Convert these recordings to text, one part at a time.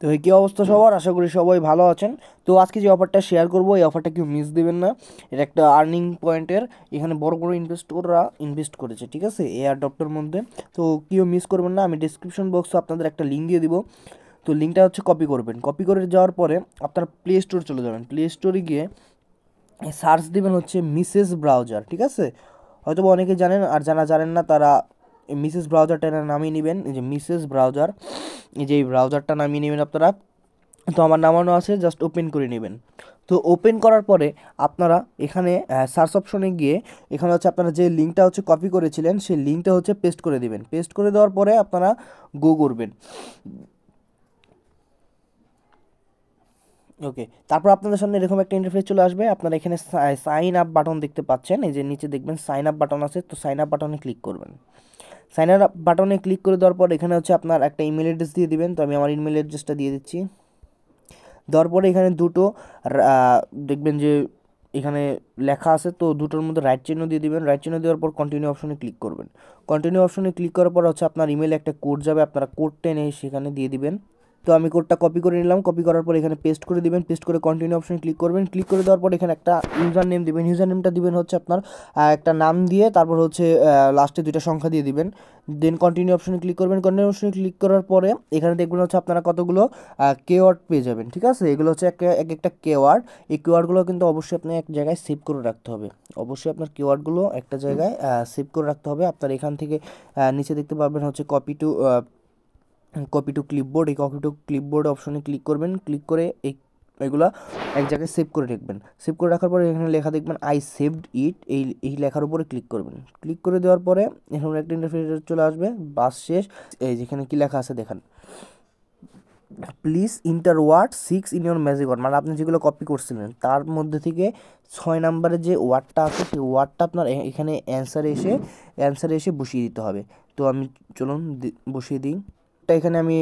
তো কী অবস্থা সবার, আশা করি সবাই ভালো আছেন। তো আজকে যে অফারটা শেয়ার করবো, এই অফারটা কেউ মিস দেবেন না। এটা একটা আর্নিং পয়েন্টের, এখানে বড় বড় ইনভেস্টররা ইনভেস্ট করেছে, ঠিক আছে, এয়ার ডপ্টের মধ্যে। তো কেউ মিস করবেন না। আমি ডিসক্রিপশন বক্সে আপনাদের একটা লিঙ্ক দিয়ে দিব। তো লিঙ্কটা হচ্ছে কপি করবেন। কপি করে যাওয়ার পরে আপনারা প্লে স্টোর চলে যাবেন। প্লে স্টোরে গিয়ে সার্চ দিবেন হচ্ছে মিসেস ব্রাউজার, ঠিক আছে। হয়তো অনেকে জানেন, আর যারা জানেন না তারা মিসেস ব্রাউজারটা নামিয়ে নেবেন। এই যে মিসেস ব্রাউজার, এই যে এই ব্রাউজারটা নামিয়ে নেবেন আপনারা। তো আমার নামানো আছে, জাস্ট ওপেন করে নেবেন। তো ওপেন করার পরে আপনারা এখানে সার্চ অপশনে গিয়ে এখানে হচ্ছে আপনারা যে লিঙ্কটা হচ্ছে কপি করেছিলেন সেই লিঙ্কটা হচ্ছে পেস্ট করে দিবেন। পেস্ট করে দেওয়ার পরে আপনারা গো করবেন। ওকে, তারপর আপনাদের সামনে এরকম একটা ইন্টারফেস চলে আসবে। আপনারা এখানে সাইন আপ বাটন দেখতে পাচ্ছেন, এই যে নিচে দেখবেন সাইন আপ বাটন আছে। তো সাইন আপ বাটনে ক্লিক করবেন। সাইন আপ বাটনে ক্লিক করে দেওয়ার পর এখানে হচ্ছে আপনার একটা ইমেল অ্যাড্রেস দিয়ে দিবেন। তো আমি আমার ইমেল অ্যাড্রেসটা দিয়ে দিচ্ছি। দেওয়ার পরে এখানে দুটো দেখবেন যে এখানে লেখা আছে, তো দুটোর মধ্যে রাইট চিহ্ন দিয়ে দিবেন। রাইট চিহ্ন দেওয়ার পর কন্টিনিউ অপশনে ক্লিক করবেন। কন্টিনিউ অপশনে ক্লিক করার পর হচ্ছে আপনার ইমেলে একটা কোড যাবে, আপনারা কোডটা এনে সেখানে দিয়ে দিবেন। তো আমি কোডটা কপি করে নিলাম। কপি করার পর এখানে পেস্ট করে দিবেন। পেস্ট করে কন্টিনিউ অপশনে ক্লিক করবেন। ক্লিক করে দেওয়ার পর এখানে একটা ইউজার নেম দিবেন। ইউজার নেমটা দিবেন হচ্ছে আপনার একটা নাম দিয়ে, তারপর হচ্ছে লাস্টে দুইটা সংখ্যা দিয়ে দিবেন। দেন কন্টিনিউ অপশনে ক্লিক করবেন। কন্টিনিউ অপশনে ক্লিক করার পরে এখানে দেখবেন হচ্ছে আপনারা কতগুলো কেওয়ার্ড পেয়ে যাবেন, ঠিক আছে। এগুলো হচ্ছে এক একটা কেওয়ার্ড। এই কেওয়ার্ডগুলো কিন্তু অবশ্যই আপনি এক জায়গায় সেভ করে রাখতে হবে। অবশ্যই আপনার কেওয়ার্ডগুলো একটা জায়গায় সেভ করে রাখতে হবে। আপনার এখান থেকে নিচে দেখতে পাবেন হচ্ছে কপি টু ক্লিপবোর্ড। এই কপি টু ক্লিপবোর্ড অপশনে ক্লিক করবেন। ক্লিক করে এগুলা এক জায়গায় সেভ করে রাখবেন। সেভ করে রাখার পরে এখানে লেখা দেখবেন আই সেভড ইট, এই লেখার উপরে ক্লিক করবেন। ক্লিক করে দেওয়ার পরে এখানে একটা ইন্টারফেস চলে আসবে, বাস শেষ। এই যেখানে কি লেখা আছে দেখেন, please enter word 6 in your magic word. মানে আপনি যেগুলো কপি করছিলেন তার মধ্যে থেকে 6 নম্বরের যে ওয়ার্ডটা আছে সেই ওয়ার্ডটা আপনার এখানে অ্যান্সারে এসে বসিয়ে দিতে হবে। তো আমি চলুন বসিয়ে দিই। এখানে আমি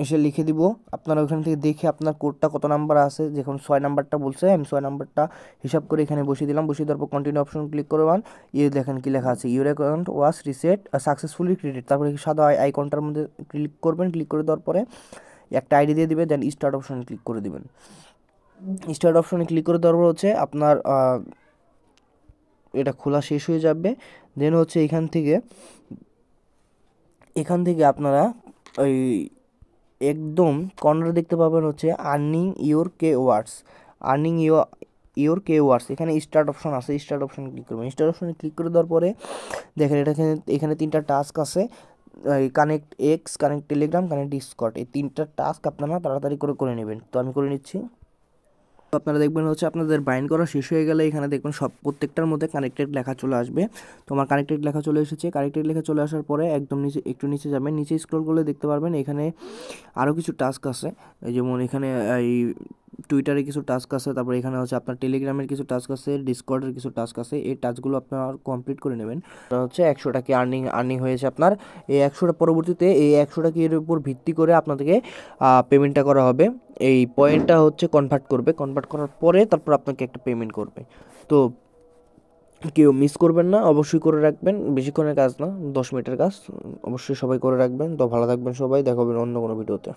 এসে লিখে দিব। আপনারা ওখান থেকে দেখে আপনার কোডটা কত নাম্বার আছে, যখন 6 নাম্বারটা বলছে আমি 6 নাম্বারটা হিসাব করে এখানে বসিয়ে দিলাম। বসিয়ে দেওয়ার পর কন্টিনিউ অপশন ক্লিক করবেন। দেখেন কি লেখা আছে, your account was reset successfully credit. তারপরে সাদা আইকনটার মধ্যে ক্লিক করবেন। ক্লিক করে দেওয়ার পরে একটা আইডি দিয়ে দিবে। দেন স্টার্ট অপশনে ক্লিক করে দিবেন। স্টার্ট অপশনে ক্লিক করে দেওয়ার পর হচ্ছে আপনার এটা খোলা শেষ হয়ে যাবে। দেন হচ্ছে এখান থেকে আপনারা ওই একদম কর্নারে দেখতে পাবেন হচ্ছে earning your K words. Earning your K words, এখানে স্টার্ট অপশন আছে। স্টার্ট অপশনে ক্লিক করবেন। স্টার্ট অপশনে ক্লিক করে দেওয়ার পরে দেখেন এখানে 3টা টাস্ক আছে। Connect X, connect Telegram, connect Discord. এই 3টা টাস্ক আপনারা তাড়াতাড়ি করে নেবেন। তো আমি করে নিচ্ছি। তো আপনারা দেখবেন হচ্ছে আপনাদের বাইন্ড করা শেষ হয়ে গেলে এখানে দেখবেন প্রত্যেকটার মধ্যে কানেক্টেড লেখা চলে আসবে। তো আমার কানেক্টেড লেখা চলে এসেছে। কানেক্টেড লেখা চলে আসার পরে একদম একটু নিচে যাবেন। নিচে স্ক্রল করলে দেখতে পারবেন এখানে আরও কিছু টাস্ক আছে। যেমন এখানে এই টুইটারে কিছু টাস্ক আছে, তারপরে এখানে হচ্ছে আপনার টেলিগ্রামের কিছু টাস্ক আছে, ডিসকর্ডের কিছু টাস্ক আছে। এই টাস্কগুলো আপনারা কমপ্লিট করে নেবেন। হচ্ছে 100টা কি আর্নিং হয়েছে আপনার। এই 100টা পরবর্তীতে এই 100টা কি এর উপর ভিত্তি করে আপনাদেরকে পেমেন্টটা করা হবে। এই পয়েন্টটা হচ্ছে কনভার্ট করবে। কনভার্ট করার পরে তারপর আপনাকে একটা পেমেন্ট করবে। তো কেউ মিস করবেন না, অবশ্যই করে রাখবেন। বেশিক্ষণের কাজ না, 10 মিনিটের কাজ। অবশ্যই সবাই করে রাখবেন। তো ভালো থাকবেন সবাই, দেখা হবে অন্য কোনো ভিডিওতে।